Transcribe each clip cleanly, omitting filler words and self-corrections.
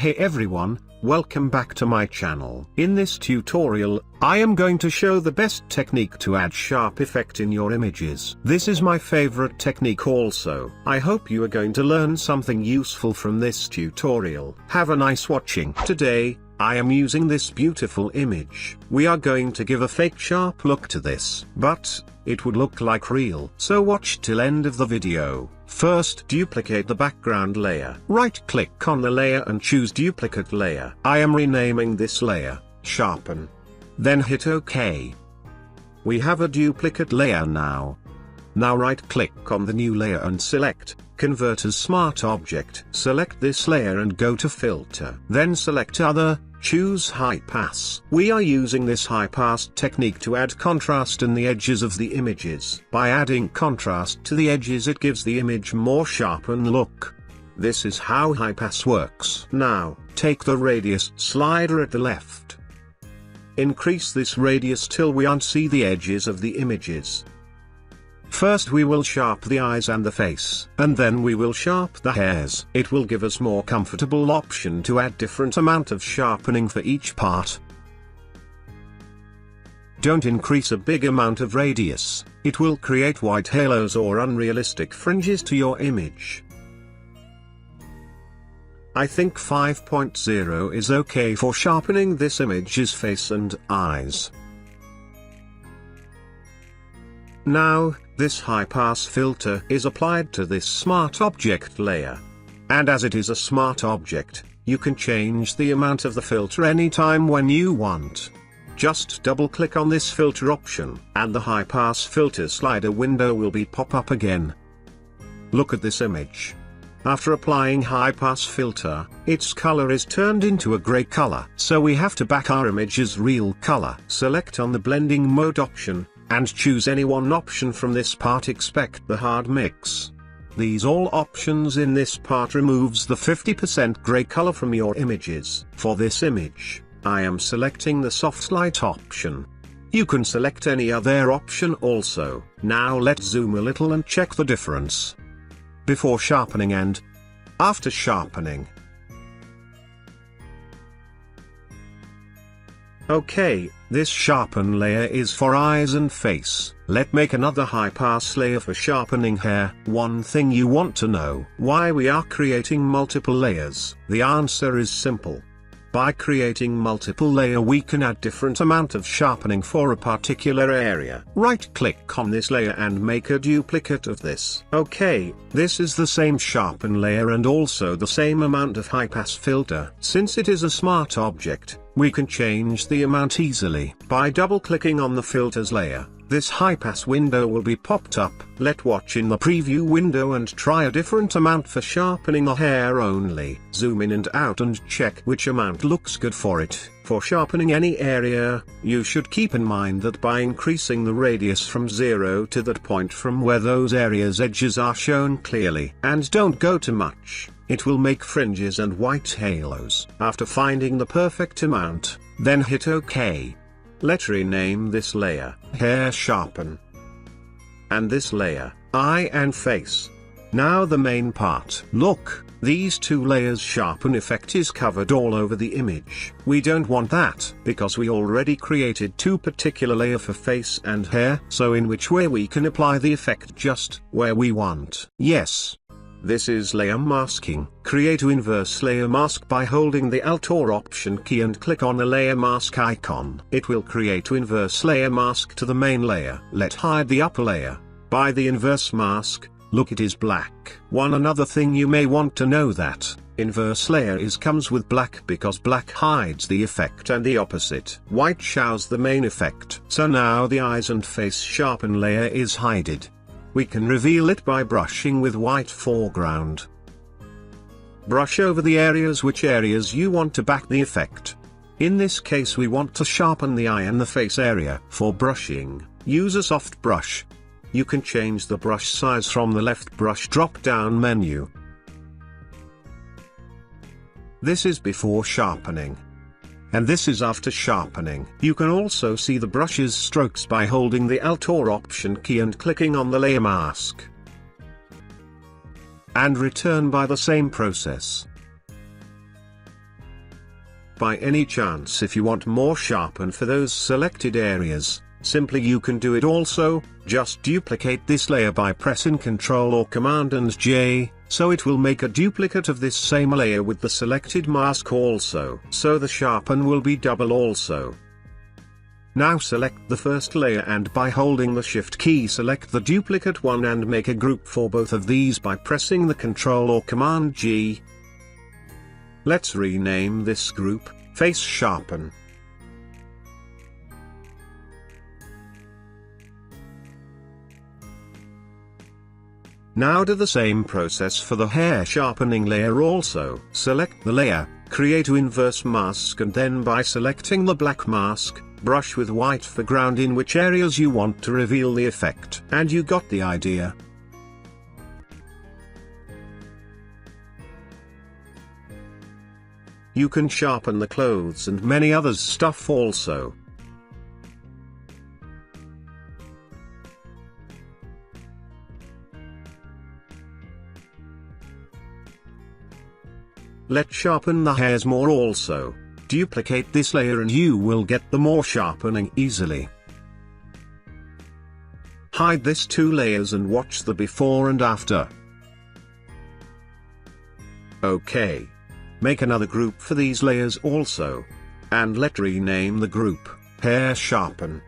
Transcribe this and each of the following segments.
Hey everyone, welcome back to my channel. In this tutorial, I am going to show the best technique to add sharp effect in your images. This is my favorite technique also. I hope you are going to learn something useful from this tutorial. Have a nice watching. Today, I am using this beautiful image. We are going to give a fake sharp look to this, but it would look like real. So watch till end of the video. First, duplicate the background layer. Right-click on the layer and choose Duplicate Layer. I am renaming this layer Sharpen. Then hit OK. We have a duplicate layer now. Now right-click on the new layer and select Convert as Smart Object. Select this layer and go to Filter. Then select Other, choose High Pass. We are using this high pass technique to add contrast in the edges of the images. By adding contrast to the edges, it gives the image more sharpened look. This is how high pass works. Now, take the radius slider at the left. Increase this radius till we unsee the edges of the images. First we will sharp the eyes and the face, and then we will sharp the hairs. It will give us more comfortable option to add different amount of sharpening for each part. Don't increase a big amount of radius, it will create white halos or unrealistic fringes to your image. I think 5.0 is okay for sharpening this image's face and eyes. Now, this high pass filter is applied to this smart object layer. And as it is a smart object, you can change the amount of the filter anytime when you want. Just double click on this filter option, and the high pass filter slider window will be pop up again. Look at this image. After applying high pass filter, its color is turned into a gray color. So we have to back our image's real color. Select on the blending mode option, and choose any one option from this part except the hard mix. These all options in this part removes the 50% gray color from your images. For this image, I am selecting the soft light option. You can select any other option also. Now let's zoom a little and check the difference. Before sharpening and after sharpening. Okay, this sharpen layer is for eyes and face. Let's make another high pass layer for sharpening hair. One thing you want to know: why we are creating multiple layers? The answer is simple. By creating multiple layer we can add different amount of sharpening for a particular area. Right click on this layer and make a duplicate of this. Okay, this is the same sharpen layer and also the same amount of high pass filter. Since it is a smart object, we can change the amount easily. By double clicking on the filters layer, this high pass window will be popped up. Let's watch in the preview window and try a different amount for sharpening the hair only. Zoom in and out and check which amount looks good for it. For sharpening any area, you should keep in mind that by increasing the radius from 0 to that point from where those areas' edges are shown clearly. And don't go too much, it will make fringes and white halos. After finding the perfect amount, then hit OK. Let's rename this layer Hair Sharpen. And this layer Eye and Face. Now the main part. Look, these two layers sharpen effect is covered all over the image. We don't want that, because we already created two particular layer for face and hair. So in which way we can apply the effect just where we want? Yes. This is layer masking. Create an inverse layer mask by holding the Alt or Option key and click on the layer mask icon. It will create an inverse layer mask to the main layer. Let's hide the upper layer. By the inverse mask, look, it is black. Another thing you may want to know that inverse layer comes with black because black hides the effect and the opposite. White shows the main effect. So now the eyes and face sharpen layer is hidden. We can reveal it by brushing with white foreground. Brush over the areas you want to back the effect. In this case we want to sharpen the eye and the face area. For brushing, use a soft brush. You can change the brush size from the left brush drop-down menu. This is before sharpening. And this is after sharpening. You can also see the brush's strokes by holding the Alt or Option key and clicking on the layer mask. And return by the same process. By any chance, if you want more sharpen for those selected areas, simply you can do it also. Just duplicate this layer by pressing Ctrl or Command and J, so it will make a duplicate of this same layer with the selected mask also. So the sharpen will be double also. Now select the first layer and by holding the Shift key select the duplicate one and make a group for both of these by pressing the Ctrl or Command G. Let's rename this group, Face Sharpen. Now do the same process for the hair sharpening layer also. Select the layer, create an inverse mask and then by selecting the black mask, brush with white foreground in which areas you want to reveal the effect. And you got the idea. You can sharpen the clothes and many others stuff also. Let's sharpen the hairs more also. Duplicate this layer and you will get the more sharpening easily. Hide this two layers and watch the before and after. Okay. Make another group for these layers also. And let's rename the group, Hair Sharpen.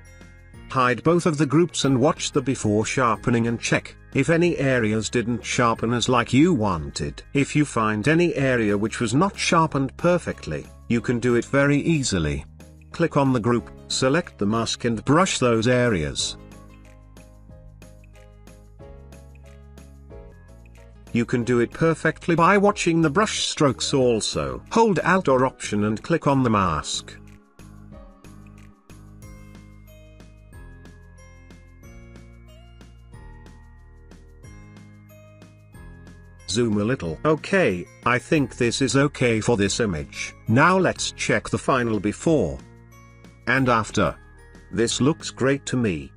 Hide both of the groups and watch the before sharpening and check if any areas didn't sharpen as like you wanted. If you find any area which was not sharpened perfectly, you can do it very easily. Click on the group, select the mask and brush those areas. You can do it perfectly by watching the brush strokes also. Hold Alt or Option and click on the mask. Zoom a little. Okay, I think this is okay for this image. Now let's check the final before and after. This looks great to me.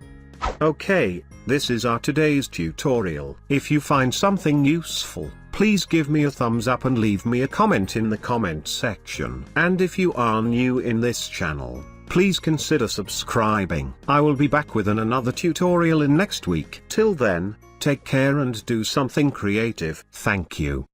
Okay, this is our today's tutorial. If you find something useful, please give me a thumbs up and leave me a comment in the comment section. And if you are new in this channel, please consider subscribing. I will be back with another tutorial in next week. Till then, take care and do something creative. Thank you.